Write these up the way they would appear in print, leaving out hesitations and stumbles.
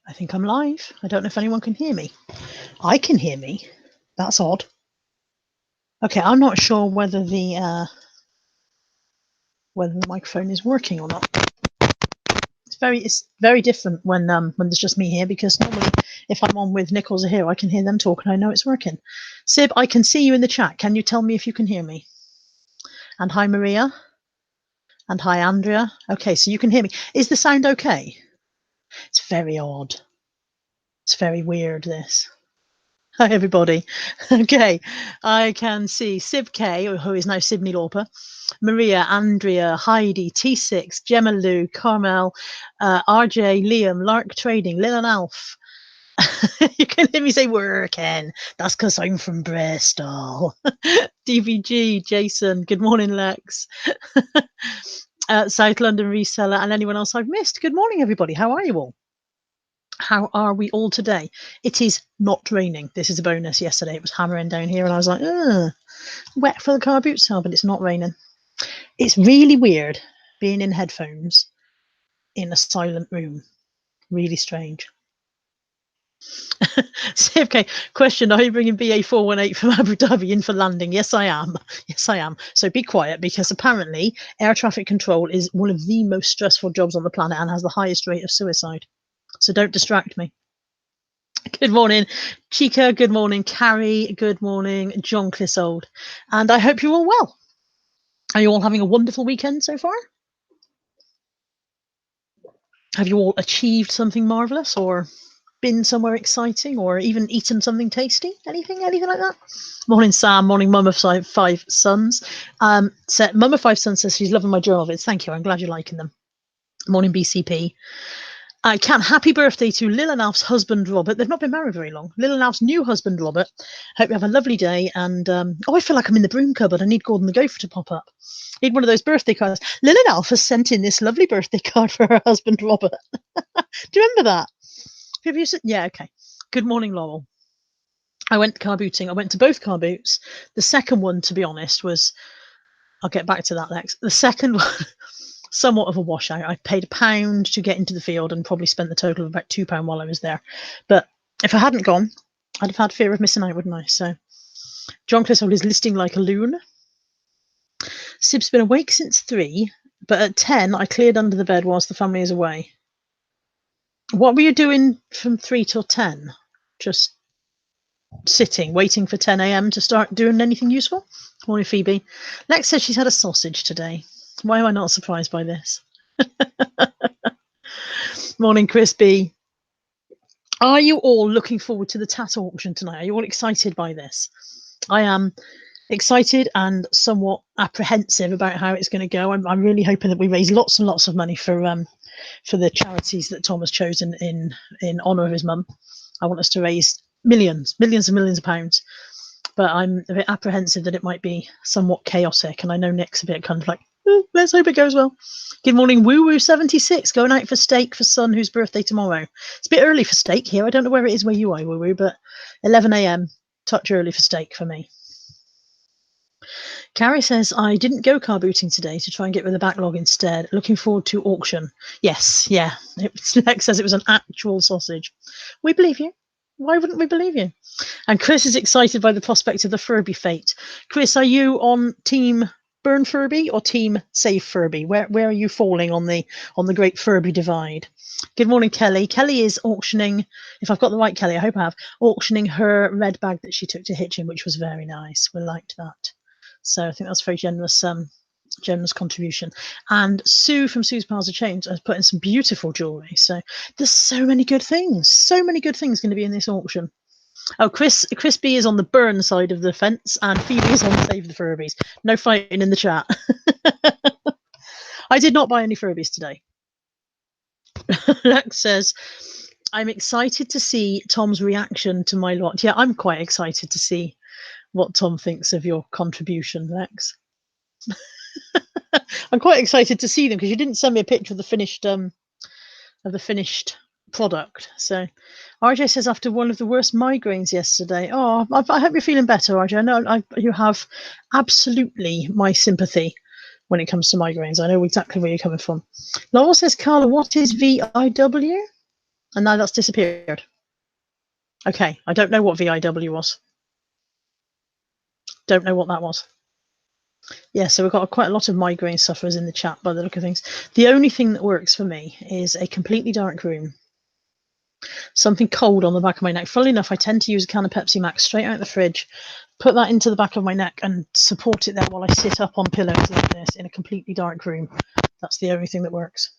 I think I'm live. I don't know if anyone can hear me. I can hear me. That's odd. Okay, I'm not sure whether the microphone is working or not. It's very different when there's just me here, because normally if I'm on with Nichols or here, I can hear them talk and I know it's working. Sib, I can see you in the chat. Can you tell me if you can hear me? And hi Maria. And hi Andrea. Okay, so you can hear me. Is the sound okay? It's very odd. It's very weird, this. Hi everybody. Okay, I can see Sib K, who is now Sydney Lauper, Maria, Andrea, Heidi, T6, Gemma Lou, Carmel, RJ, Liam, Lark Trading, Lil and Alf. You can hear me say working. That's because I'm from Bristol. DVG, Jason, good morning, Lex. South London Reseller, and anyone else I've missed. Good morning, everybody. How are you all? How are we all today? It is not raining. This is a bonus. Yesterday it was hammering down here and I was like, wet for the car boot sale, but it's not raining. It's really weird being in headphones in a silent room. Really strange. Okay, question, are you bringing BA418 from Abu Dhabi in for landing? Yes, I am. Yes, I am. So be quiet, because apparently air traffic control is one of the most stressful jobs on the planet and has the highest rate of suicide. So don't distract me. Good morning, Chica. Good morning, Carrie. Good morning, John Clissold. And I hope you're all well. Are you all having a wonderful weekend so far? Have you all achieved something marvellous, or been somewhere exciting, or even eaten something tasty? Anything like that? Morning, Sam. Morning, Mum of Five Sons. Mum of Five Sons says she's loving my journal vids. Thank you. I'm glad you're liking them. Morning, BCP. Happy birthday to Lil and Alf's husband, Robert. They've not been married very long. Lil and Alf's new husband, Robert. Hope you have a lovely day. And I feel like I'm in the broom cupboard. I need Gordon the Gopher to pop up. Need one of those birthday cards. Lil and Alf has sent in this lovely birthday card for her husband, Robert. Do you remember that? Have you seen? Yeah, okay. Good morning, Laurel. I went car booting. I went to both car boots. The second one, to be honest, was... I'll get back to that, Lex. The second one... somewhat of a washout. I paid £1 to get into the field and probably spent the total of about £2 while I was there. But if I hadn't gone, I'd have had fear of missing out, wouldn't I? So John Clissold is listing like a loon. Sib's been awake since 3, but at 10 I cleared under the bed whilst the family is away. What were you doing from 3 till 10? Just sitting, waiting for 10 a.m. to start doing anything useful? Morning, Phoebe. Lex says she's had a sausage today. Why am I not surprised by this? Morning, Crispy. Are you all looking forward to the tat auction tonight? Are you all excited by this? I am excited and somewhat apprehensive about how it's going to go. I'm really hoping that we raise lots and lots of money for the charities that Tom has chosen in honour of his mum. I want us to raise millions and millions of pounds. But I'm a bit apprehensive that it might be somewhat chaotic. And I know Nick's a bit kind of like, let's hope it goes well. Good morning, Woo-Woo76, going out for steak for son whose birthday tomorrow. It's a bit early for steak here. I don't know where it is where you are, Woo-Woo, but 11 a.m, touch early for steak for me. Carrie says, I didn't go car booting today to try and get rid of the backlog instead. Looking forward to auction. Yes, yeah. Lex says it was an actual sausage. We believe you. Why wouldn't we believe you? And Chris is excited by the prospect of the Furby fate. Chris, are you on team burn Furby or team save Furby? Where are you falling on the great Furby divide? Good morning, Kelly. Kelly is auctioning, if I've got the right Kelly, I hope I have, auctioning her red bag that she took to Hitchin, which was very nice. We liked that. So I think that's a very generous contribution. And Sue from Sue's Piles of Change has put in some beautiful jewellery. So there's so many good things going to be in this auction. Oh, Crispy is on the burn side of the fence and Phoebe is on save the Furbies. No fighting in the chat. I did not buy any Furbies today. Lex says, I'm excited to see Tom's reaction to my lot. Yeah, I'm quite excited to see what Tom thinks of your contribution, Lex. I'm quite excited to see them because you didn't send me a picture of the finished product. So RJ says, after one of the worst migraines yesterday. Oh, I hope you're feeling better, RJ. I know you have absolutely my sympathy when it comes to migraines. I know exactly where you're coming from. Laurel says, Carla, what is VIW? And now that's disappeared. Okay, I don't know what VIW was. Don't know what that was. Yeah, so we've got quite a lot of migraine sufferers in the chat by the look of things. The only thing that works for me is a completely dark room, something cold on the back of my neck. Funnily enough, I tend to use a can of Pepsi Max straight out of the fridge, put that into the back of my neck and support it there while I sit up on pillows like this in a completely dark room. That's the only thing that works.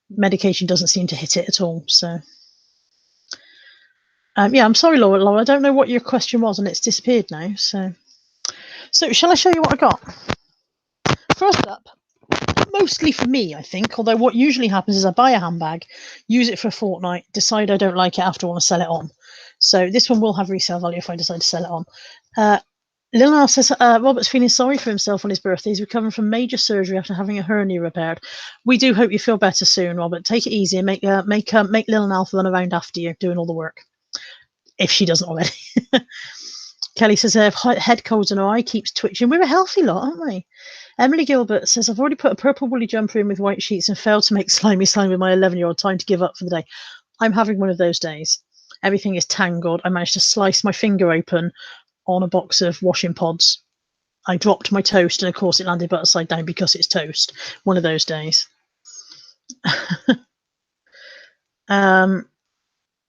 Medication doesn't seem to hit it at all. So, yeah, I'm sorry, Laura. I don't know what your question was, and it's disappeared now. So shall I show you what I got? First up, mostly for me, I think, although what usually happens is I buy a handbag, use it for a fortnight, decide I don't like it after, I want to sell it on. So this one will have resale value if I decide to sell it on. Lil Al says, Robert's feeling sorry for himself on his birthday. He's recovering from major surgery after having a hernia repaired. We do hope you feel better soon, Robert. Take it easy and make Lil Al run around after you, doing all the work, if she doesn't already. Kelly says, head colds and her eye keeps twitching. We're a healthy lot, aren't we? Emily Gilbert says, I've already put a purple woolly jumper in with white sheets and failed to make slimy slime with my 11-year-old. Time to give up for the day. I'm having one of those days. Everything is tangled. I managed to slice my finger open on a box of washing pods. I dropped my toast and of course it landed upside down because it's toast. One of those days.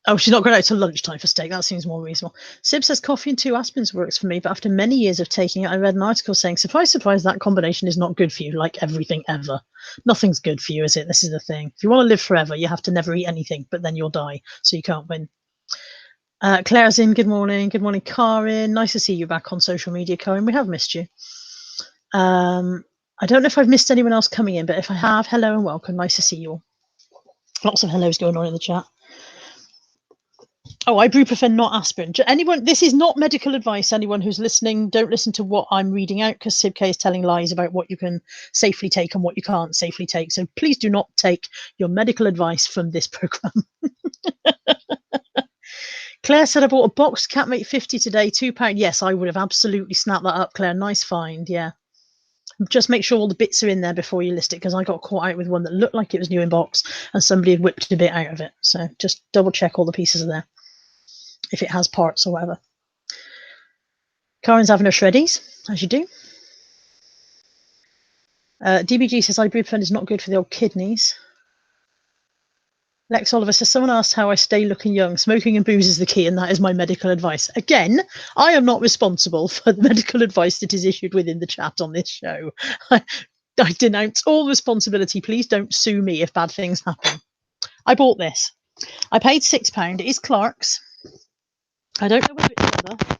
Oh, she's not going out till lunchtime for steak. That seems more reasonable. Sib says coffee and 2 aspirins works for me, but after many years of taking it, I read an article saying, surprise, surprise, that combination is not good for you, like everything ever. Nothing's good for you, is it? This is the thing. If you want to live forever, you have to never eat anything, but then you'll die, so you can't win. Claire's in. Good morning. Good morning, Karin. Nice to see you back on social media, Karin. We have missed you. I don't know if I've missed anyone else coming in, but if I have, hello and welcome. Nice to see you all. Lots of hellos going on in the chat. Oh, ibuprofen, not aspirin. Anyone, this is not medical advice. Anyone who's listening, don't listen to what I'm reading out because Sib K is telling lies about what you can safely take and what you can't safely take. So please do not take your medical advice from this program. Claire said, I bought a boxed Catmate 50 today, £2. Yes, I would have absolutely snapped that up, Claire. Nice find, yeah. Just make sure all the bits are in there before you list it, because I got caught out with one that looked like it was new in box and somebody had whipped a bit out of it. So just double check all the pieces are there, if it has parts or whatever. Karen's having her shreddies, as you do. DBG says ibuprofen is not good for the old kidneys. Lex Oliver says, someone asked how I stay looking young. Smoking and booze is the key, and that is my medical advice. Again, I am not responsible for the medical advice that is issued within the chat on this show. I denounce all responsibility. Please don't sue me if bad things happen. I bought this. I paid £6. It is Clark's. I don't know whether it's leather.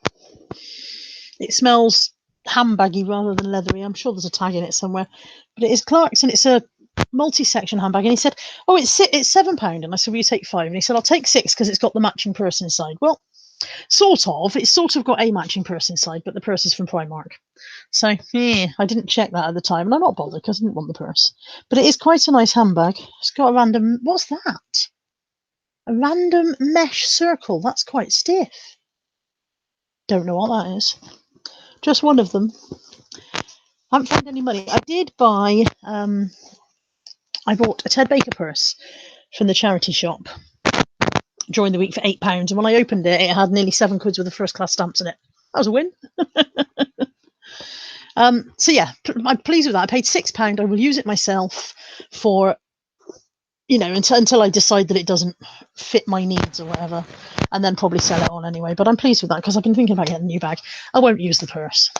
It smells handbaggy rather than leathery. I'm sure there's a tag in it somewhere. But it is Clark's, and it's a multi-section handbag. And he said, oh, it's £7. And I said, will you take 5? And he said, I'll take 6 because it's got the matching purse inside. Well, sort of. It's sort of got a matching purse inside, but the purse is from Primark. So, yeah, I didn't check that at the time. And I'm not bothered because I didn't want the purse. But it is quite a nice handbag. It's got a random... What's that? A random mesh circle. That's quite stiff. Don't know what that is. Just one of them. I haven't found any money. I did buy... I bought a Ted Baker purse from the charity shop during the week for £8, and when I opened it, it had nearly 7 quid worth of first-class stamps in it. That was a win. So yeah, I'm pleased with that. I paid £6. I will use it myself for, you know, until I decide that it doesn't fit my needs or whatever, and then probably sell it on anyway. But I'm pleased with that because I've been thinking about getting a new bag. I won't use the purse.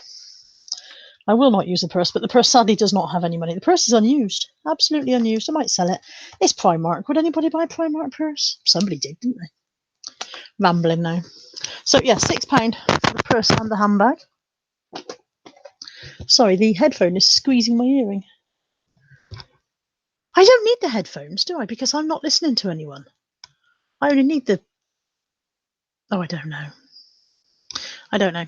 I will not use the purse, but the purse sadly does not have any money. The purse is unused, absolutely unused. I might sell it. It's Primark. Would anybody buy a Primark purse? Somebody did, didn't they? Rambling now. So yeah, £6 for the purse and the handbag. Sorry, the headphone is squeezing my earring. I don't need the headphones, do I? Because I'm not listening to anyone. I only need the... Oh, I don't know. I don't know.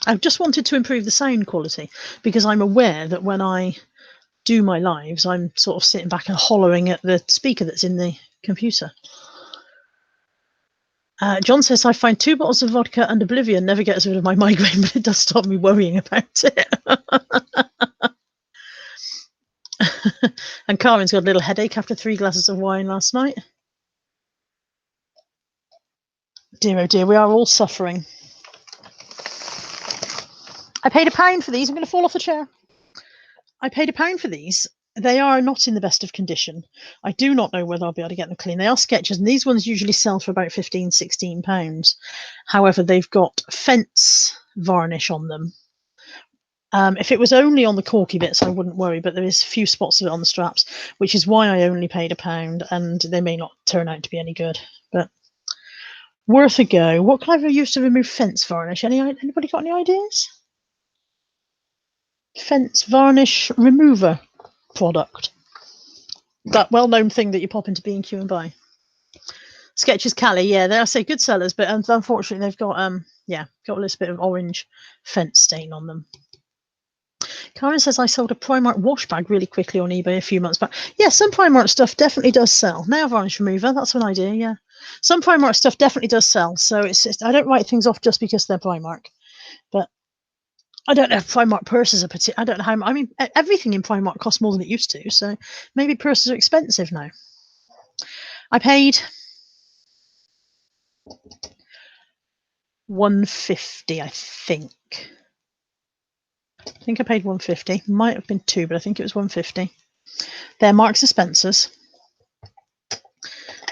I've just wanted to improve the sound quality because I'm aware that when I do my lives, I'm sort of sitting back and hollering at the speaker that's in the computer. John says, I find 2 bottles of vodka and Oblivion never gets rid of my migraine, but it does stop me worrying about it. And Carmen's got a little headache after 3 glasses of wine last night. Dear oh dear, we are all suffering. I paid £1 for these. I'm going to fall off the chair. I paid £1 for these. They are not in the best of condition. I do not know whether I'll be able to get them clean. They are sketches, and these ones usually sell for about £15–16. However, they've got fence varnish on them. If it was only on the corky bits, I wouldn't worry, but there is a few spots of it on the straps, which is why I only paid £1, and they may not turn out to be any good, but worth a go. What can I use to remove fence varnish? Anybody got any ideas? Fence varnish remover product. That well-known thing that you pop into B&Q and buy. Sketches Cali, yeah, they are say good sellers, but unfortunately they've got got a little bit of orange fence stain on them. Karen says I sold a Primark wash bag really quickly on eBay a few months back. Yeah, some Primark stuff definitely does sell. Nail varnish remover, that's an idea, yeah. Some Primark stuff definitely does sell, so it's I don't write things off just because they're Primark. But I don't know if Primark purses are I don't know how. I mean, everything in Primark costs more than it used to, so maybe purses are expensive now. I paid £150, I think. I think I paid £150. Might have been £2, but I think it was £150. They're Marks and Spencer's.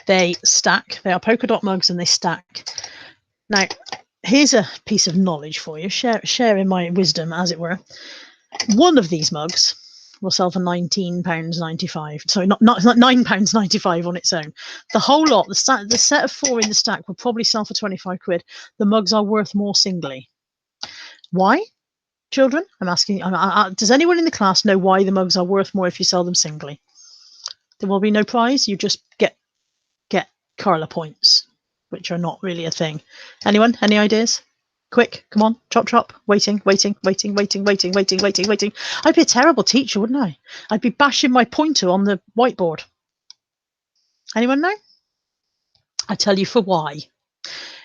They stack. They are polka dot mugs, and they stack. Now, here's a piece of knowledge for you. Sharing my wisdom, as it were. One of these mugs will sell for £19.95. Sorry, not £9.95 on its own. The whole lot, the set of 4 in the stack, will probably sell for £25. The mugs are worth more singly. Why, children? I'm asking. Does anyone in the class know why the mugs are worth more if you sell them singly? There will be no prize. You just get Carla points, which are not really a thing. Anyone? Any ideas? Quick, come on, chop. Waiting. I'd be a terrible teacher, wouldn't I? I'd be bashing my pointer on the whiteboard. Anyone know? I tell you for why.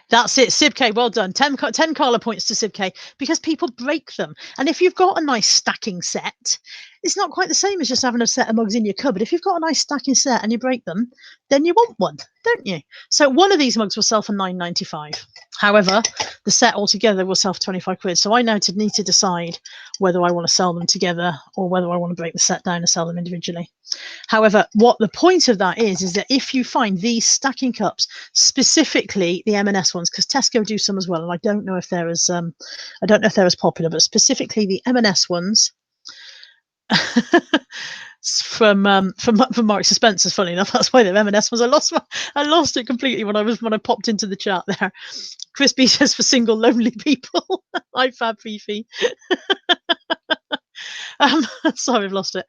That's it, Sibk, well done. 10 Carla points to Sibk, because people break them. And if you've got a nice stacking set, it's not quite the same as just having a set of mugs in your cupboard. If you've got a nice stacking set and you break them, then you want one, don't you? So one of these mugs will sell for £9.95. However, the set altogether will sell for £25. So I now need to decide whether I want to sell them together or whether I want to break the set down and sell them individually. However, what the point of that is that if you find these stacking cups, specifically the M&S ones, because Tesco do some as well, and I don't know if they're as popular, but specifically the M&S ones from Marks and Spencer's. Funny enough, that's why the M&S ones. I lost it completely when I popped into the chat there. Crispy says for single lonely people. I fab Fifi. Sorry, I've lost it.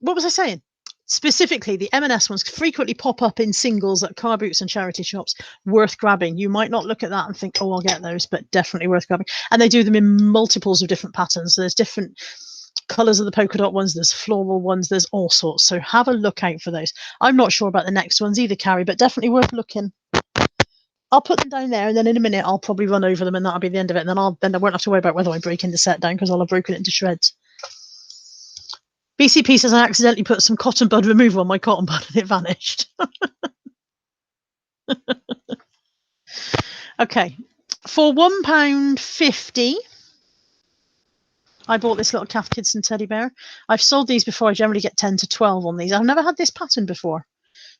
What was I saying? Specifically, the M&S ones frequently pop up in singles at car boots and charity shops. Worth grabbing. You might not look at that and think, oh, I'll get those, but definitely worth grabbing. And they do them in multiples of different patterns. So there's different colours of the polka dot ones, there's floral ones, there's all sorts. So have a look out for those. I'm not sure about the next ones either, Carrie, but definitely worth looking. I'll put them down there, and then in a minute I'll probably run over them, and that'll be the end of it. And then I won't have to worry about whether I'm breaking the set down, because I'll have broken it into shreds. BCP says I accidentally put some cotton bud remover on my cotton bud and it vanished. Okay, for £1.50, I bought this little Cath Kidston teddy bear. I've sold these before. I generally get 10 to 12 on these. I've never had this pattern before,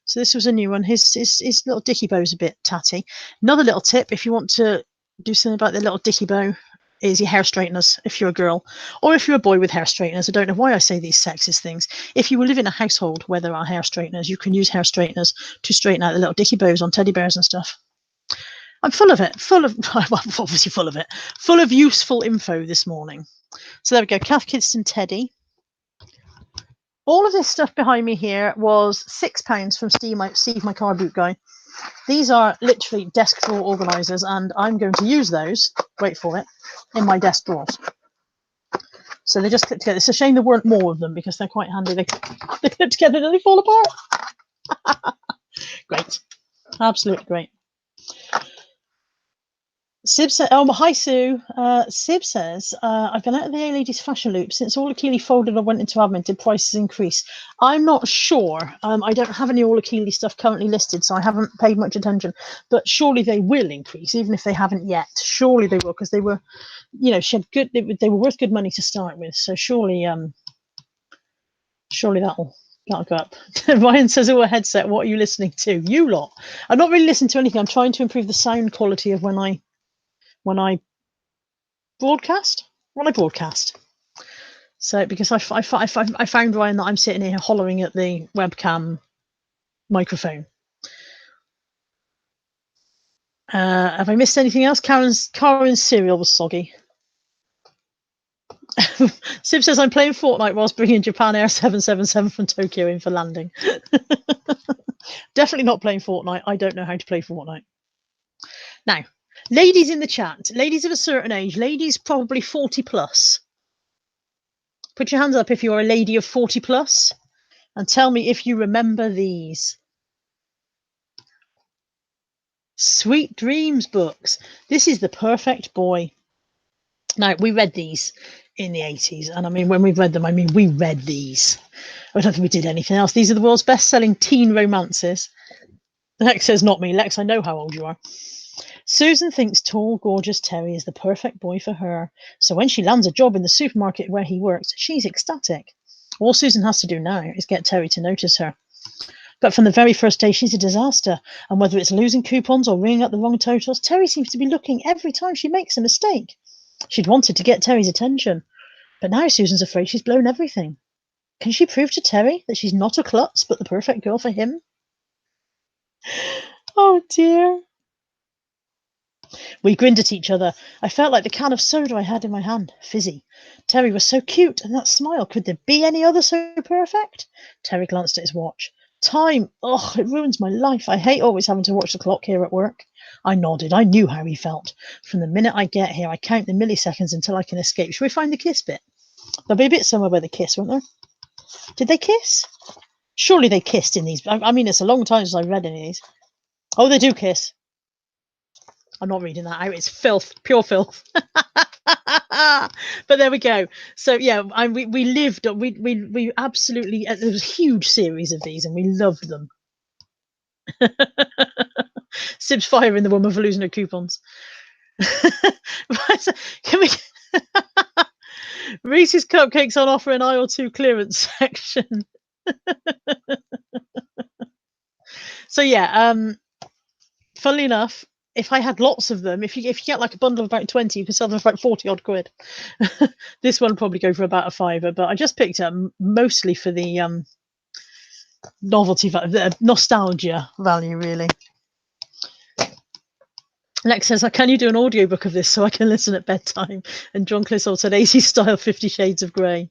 so this was a new one. His little dicky bow's a bit tatty. Another little tip, if you want to do something about the little dicky bow, is your hair straighteners if you're a girl, or if you're a boy with hair straighteners. I don't know why I say these sexist things. If you will live in a household where there are hair straighteners, you can use hair straighteners to straighten out the little dicky bows on teddy bears and stuff. I'm full of useful info this morning. So there we go, Cath Kidston teddy. All of this stuff behind me here was £6 from Steve, my car boot guy. These are literally desk drawer organisers, and I'm going to use those, wait for it, in my desk drawers. So they just clip together. It's a shame there weren't more of them, because they're quite handy. They clip together and they fall apart. Great. Absolutely great. Sib said, oh, hi, Sue. Sib says, I've been out of the A-Ladies fashion loop. Since all Achille folded or went into admin, did prices increase? I'm not sure. I don't have any all Achille stuff currently listed, so I haven't paid much attention. But surely they will increase, even if they haven't yet. Surely they will, because they were, you know, she had good. They were worth good money to start with. So surely, surely that'll go up. Ryan says, oh, a headset. What are you listening to? You lot. I'm not really listening to anything. I'm trying to improve the sound quality of when I broadcast. So because I found, Ryan, that I'm sitting here hollering at the webcam microphone. Have I missed anything else? Karen's cereal was soggy. Sib says, I'm playing Fortnite whilst bringing Japan Air 777 from Tokyo in for landing. Definitely not playing Fortnite. I don't know how to play Fortnite. Now, ladies in the chat, ladies of a certain age, ladies probably 40 plus. Put your hands up if you're a lady of 40 plus and tell me if you remember these. Sweet Dreams books. This is the perfect boy. Now, we read these in the 80s, and I mean, when we read them, I mean, we read these. I don't think we did anything else. These are the world's best-selling teen romances. Lex says, not me. Lex, I know how old you are. Susan thinks tall, gorgeous Terry is the perfect boy for her. So when she lands a job in the supermarket where he works, she's ecstatic. All Susan has to do now is get Terry to notice her. But from the very first day, she's a disaster. And whether it's losing coupons or ringing up the wrong totals, Terry seems to be looking every time she makes a mistake. She'd wanted to get Terry's attention, but now Susan's afraid she's blown everything. Can she prove to Terry that she's not a klutz, but the perfect girl for him? Oh, dear. We grinned at each other. I felt like the can of soda I had in my hand, fizzy. Terry was so cute, and that smile, could there be any other so perfect? Terry glanced at his watch. Time! Oh, it ruins my life. I hate always having to watch the clock here at work. I nodded. I knew how he felt. From the minute I get here, I count the milliseconds until I can escape. Shall we find the kiss bit? There'll be a bit somewhere where they kiss, won't there? Did they kiss? Surely they kissed in these. I mean, it's a long time since I've read any of these. Oh, they do kiss. I'm not reading that out. It's filth, pure filth. But there we go. So yeah, we lived. We absolutely. There was a huge series of these, and we loved them. Sib's firing the woman for losing her coupons. Can we? Reese's cupcakes on offer in aisle 2 clearance section. So yeah, funnily enough, if I had lots of them, if you get like a bundle of about 20, you can sell them for about 40 odd quid. This one will probably go for about a £5, but I just picked it up mostly for the novelty value, the nostalgia value, really. Lex says, can you do an audiobook of this so I can listen at bedtime? And John Clissold said, 80s style 50 Shades of Grey.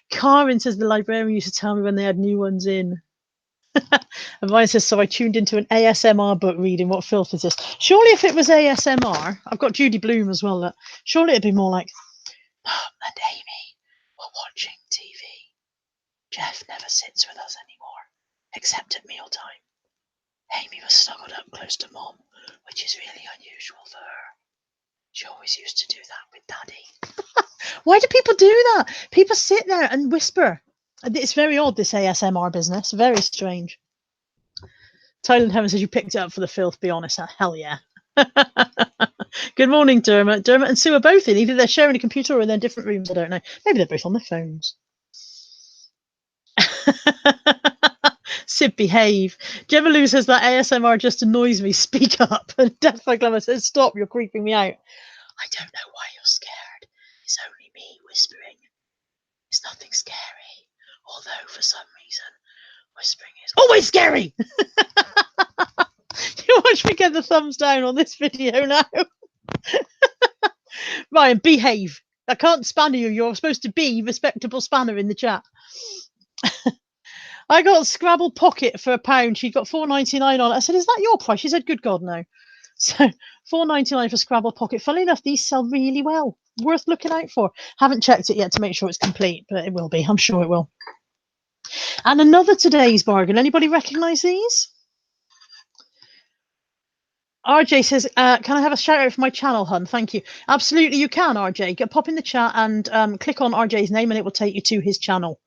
Karin says, the librarian used to tell me when they had new ones in. And Ryan says, so I tuned into an ASMR book reading. What filth is this? Surely if it was ASMR, I've got Judy Bloom as well. Look, surely it'd be more like, Mum and Amy were watching TV. Jeff never sits with us anymore, except at mealtime. Amy was snuggled up close to Mom, which is really unusual for her. She always used to do that with Daddy. Why do people do that? People sit there and whisper. It's very odd, this ASMR business. Very strange. Thailand Heaven says, you picked it up for the filth, be honest. Hell yeah. Good morning, Dermot. Dermot and Sue are both in. Either they're sharing a computer or they're in different rooms. I don't know. Maybe they're both on their phones. Sid, behave. Gemma Lou says that ASMR just annoys me. Speak up. And Death by Glamour says, stop, you're creeping me out. I don't know why you're scared. It's only me whispering. It's nothing scary. Although, for some reason, whispering is always scary. You watch me get the thumbs down on this video now. Ryan, behave. I can't spanner you. You're supposed to be respectable spanner in the chat. I got Scrabble Pocket for £1. She got £4.99 on it. I said, is that your price? She said, good God, no. So £4.99 for Scrabble Pocket. Funnily enough, these sell really well. Worth looking out for. Haven't checked it yet to make sure it's complete, but it will be. I'm sure it will. And another today's bargain. Anybody recognise these? RJ says, can I have a shout out for my channel, hun? Thank you. Absolutely, you can, RJ. Pop in the chat and click on RJ's name and it will take you to his channel.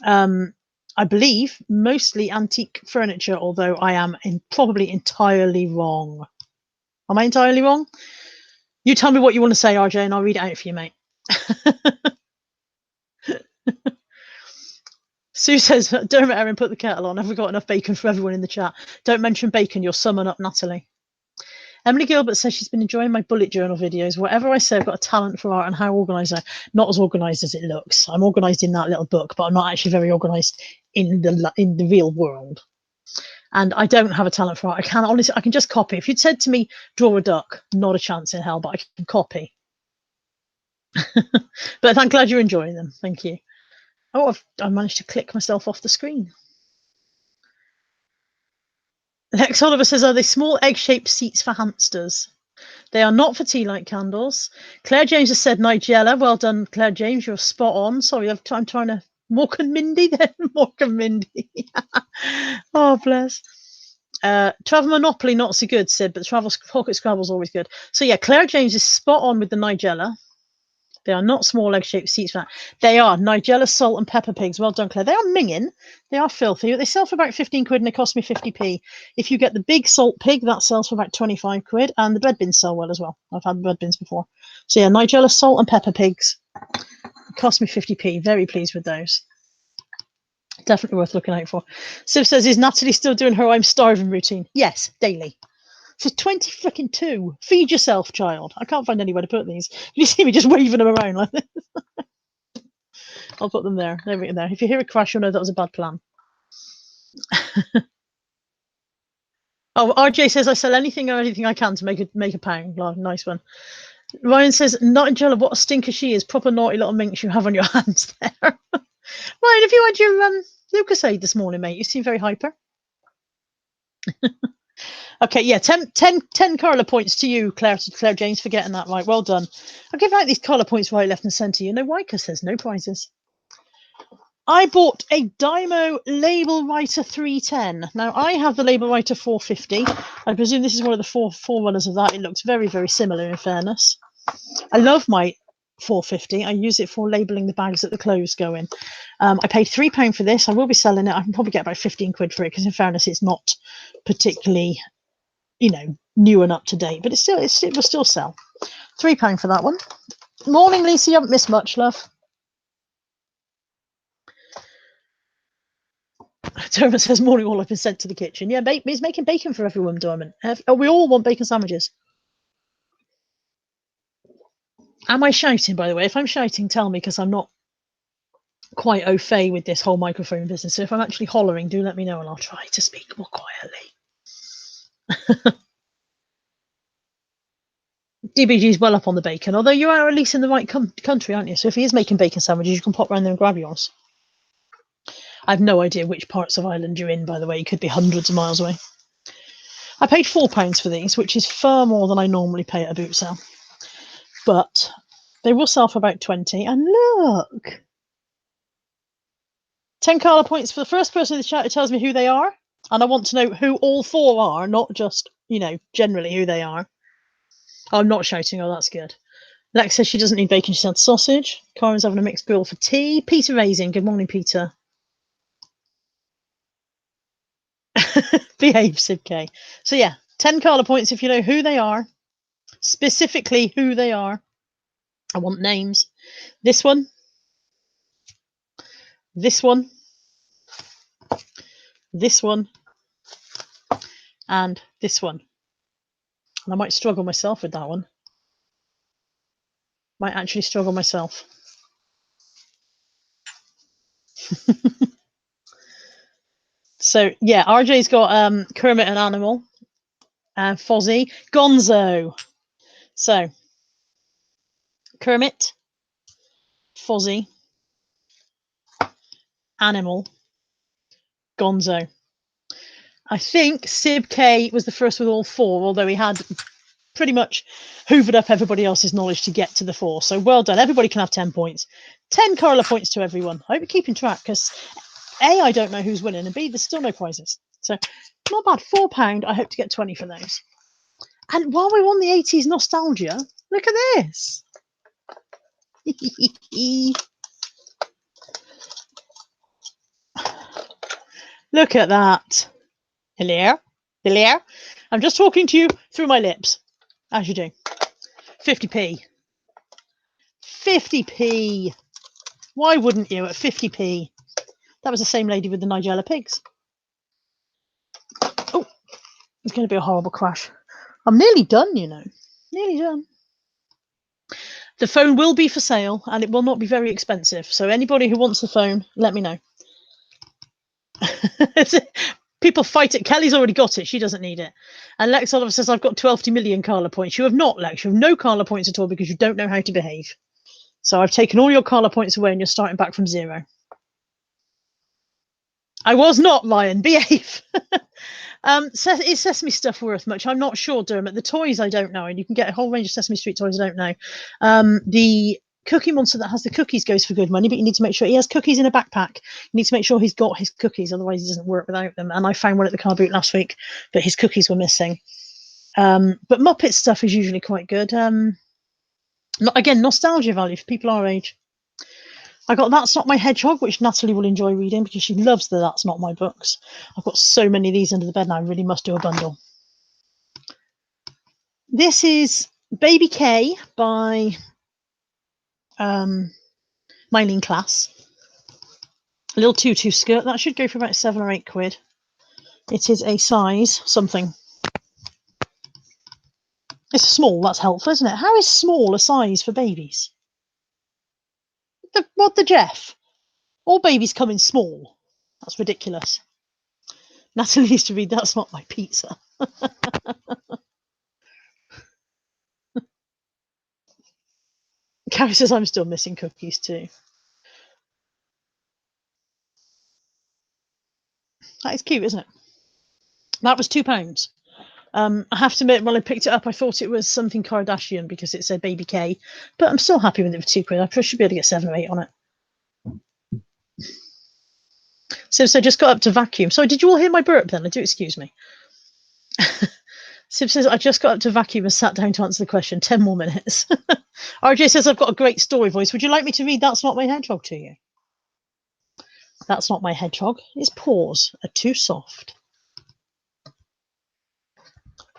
I believe mostly antique furniture, although I am probably entirely wrong. Am I entirely wrong? You tell me what you want to say, RJ, and I'll read it out for you, mate. Sue says, Dermot Erin, put the kettle on. Have we got enough bacon for everyone in the chat? Don't mention bacon, you'll summon up Natalie. Emily Gilbert says she's been enjoying my bullet journal videos. Whatever I say, I've got a talent for art and how organised I am. Not as organised as it looks. I'm organised in that little book, but I'm not actually very organised in the real world. And I don't have a talent for art. I can just copy. If you'd said to me, draw a duck, not a chance in hell, but I can copy. But I'm glad you're enjoying them. Thank you. Oh, I managed to click myself off the screen. Lex Oliver says, are they small egg-shaped seats for hamsters? They are not for tea light candles. Claire James has said Nigella. Well done, Claire James. You're spot on. Sorry, I'm trying to... Mork and Mindy then. Mork and Mindy. Oh, bless. Travel Monopoly, not so good, Sid, but Travel Pocket Scrabble's always good. So, yeah, Claire James is spot on with the Nigella. They are not small egg-shaped seats. They are Nigella salt and pepper pigs. Well done, Claire. They are minging. They are filthy. They sell for about 15 quid and they cost me 50p. If you get the big salt pig, that sells for about 25 quid. And the bread bins sell well as well. I've had bread bins before. So yeah, Nigella salt and pepper pigs. It cost me 50p. Very pleased with those. Definitely worth looking out for. Siv says, is Natalie still doing her I'm starving routine? Yes, daily. She's 20 Feed yourself, child. I can't find anywhere to put these. You see me just waving them around like this. I'll put them there. There. If you hear a crash, you'll know that was a bad plan. Oh, RJ says I sell anything or anything I can to make a pound. Oh, nice one. Ryan says, Nigella, what a stinker she is. Proper naughty little minx you have on your hands there. Ryan, have you had your Lucasade this morning, mate? You seem very hyper. Okay, yeah, 10 colour points to you, Claire James, for getting that right. Well done. I'll give out these colour points right, left and centre. You know why? Because there's no prizes. I bought a Dymo Label Writer 310. Now, I have the Label Writer 450. I presume this is one of the forerunners of that. It looks very, very similar, in fairness. I love my 450. I use it for labelling the bags that the clothes go in. I paid £3 for this. I will be selling it. I can probably get about 15 quid for it because, in fairness, it's not particularly, new and up to date, but it will still sell. £3 for that one. Morning, Lisa. You haven't missed much, love. Dermot says, morning all, I've been sent to the kitchen. Yeah, he's making bacon for everyone, Dermot. We all want bacon sandwiches. Am I shouting, by the way? If I'm shouting, tell me, because I'm not quite au fait with this whole microphone business. So if I'm actually hollering, do let me know and I'll try to speak more quietly. DBG's well up on the bacon, although you are at least in the right country, aren't you? So if he is making bacon sandwiches, you can pop around there and grab yours. I have no idea which parts of Ireland you're in, by the way. You could be hundreds of miles away. I paid £4 for these, which is far more than I normally pay at a boot sale. But they will sell for about 20. And look! 10 colour points for the first person in the chat who tells me who they are. And I want to know who all four are, not just, generally who they are. Oh, I'm not shouting. Oh, that's good. Lex says she doesn't need bacon, she said sausage. Karen's having a mixed grill for tea. Peter Raising. Good morning, Peter. Behave, Sid K. So yeah, 10 colour points if you know who they are. Specifically who they are. I want names. This one. This one. This one. And this one. And I might struggle myself with that one. Might actually struggle myself. So yeah, RJ's got Kermit and Animal. Fozzie. Gonzo. So Kermit. Fozzie. Animal. Gonzo. I think Sib K was the first with all four, although he had pretty much hoovered up everybody else's knowledge to get to the four. So well done. Everybody can have 10 points. 10 Carla points to everyone. I hope you're keeping track, because A, I don't know who's winning, and B, there's still no prizes. So not bad. £4. I hope to get 20 for those. And while we're on the 80s nostalgia, look at this. Look at that. Hello? Hello? I'm just talking to you through my lips, as you do. 50p. 50p. Why wouldn't you at 50p? That was the same lady with the Nigella pigs. Oh, it's going to be a horrible crash. I'm nearly done, you know. Nearly done. The phone will be for sale, and it will not be very expensive. So anybody who wants the phone, let me know. People fight it. Kelly's already got it. She doesn't need it. And Lex Oliver says, I've got 12 million Carla points. You have not, Lex. You have no Carla points at all because you don't know how to behave. So I've taken all your Carla points away and you're starting back from 0. I was not, Lion. Behave. Is Sesame stuff worth much? I'm not sure, Dermot. The toys, I don't know. And you can get a whole range of Sesame Street toys, I don't know. The Cookie Monster that has the cookies goes for good money, but you need to make sure he has cookies in a backpack. You need to make sure he's got his cookies, otherwise he doesn't work without them. And I found one at the car boot last week, but his cookies were missing. But Muppet stuff is usually quite good. Again, nostalgia value for people our age. I got That's Not My Hedgehog, which Natalie will enjoy reading because she loves the That's Not My books. I've got so many of these under the bed now, I really must do a bundle. This is Baby K by Mylene Class. A little tutu skirt. That should go for about 7 or 8 quid. It is a size something. It's small, that's helpful, isn't it? How is small a size for babies? What the Jeff? All babies come in small. That's ridiculous. Natalie used to read That's Not My Pizza. Carrie says I'm still missing cookies too. That is cute, isn't it? That was £2. I have to admit, when I picked it up, I thought it was something Kardashian because it said Baby K, but I'm still happy with it for £2. I probably should be able to get 7 or 8 on it. So just got up to vacuum. Sorry, did you all hear my burp then? Do excuse me. Sib says, I just got up to vacuum and sat down to answer the question. 10 more minutes. RJ says, I've got a great story voice. Would you like me to read That's Not My Hedgehog to you? That's Not My Hedgehog. His paws are too soft.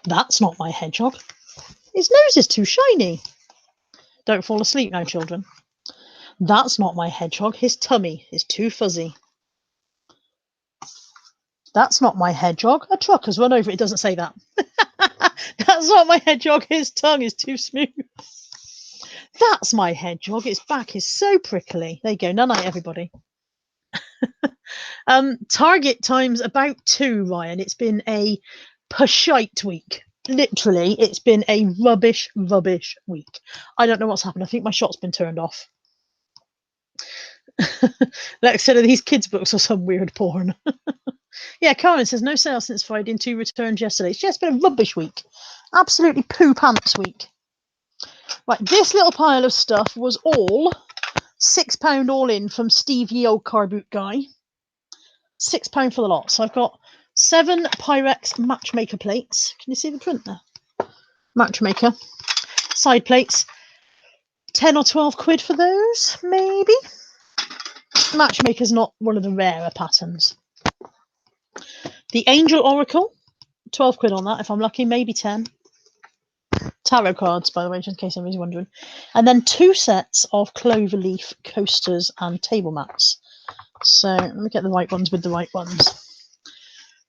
That's not my hedgehog. His nose is too shiny. Don't fall asleep now, children. That's not my hedgehog. His tummy is too fuzzy. That's not my hedgehog. A truck has run over it. It doesn't say that. That's not my hedgehog. His tongue is too smooth. That's my hedgehog. Its back is so prickly. There you go. Night, everybody. Target times about 2, Ryan. It's been a pashite week. Literally, it's been a rubbish week. I don't know what's happened. I think my shot's been turned off. Lex said, are these kids' books or some weird porn? Yeah, Karen says, no sales since Friday and 2 returns yesterday. It's just been a rubbish week. Absolutely poo pants week. Right, this little pile of stuff was all £6 all in from Steve, ye old car boot guy. £6 for the lot. So I've got 7 Pyrex matchmaker plates. Can you see the print there? Matchmaker. Side plates. 10 or 12 quid for those, maybe. Matchmaker's not one of the rarer patterns. The Angel Oracle. 12 quid on that if I'm lucky, maybe 10. Tarot cards, by the way, just in case anybody's wondering. And then 2 sets of cloverleaf coasters and table mats. So let me get the right ones with the right ones.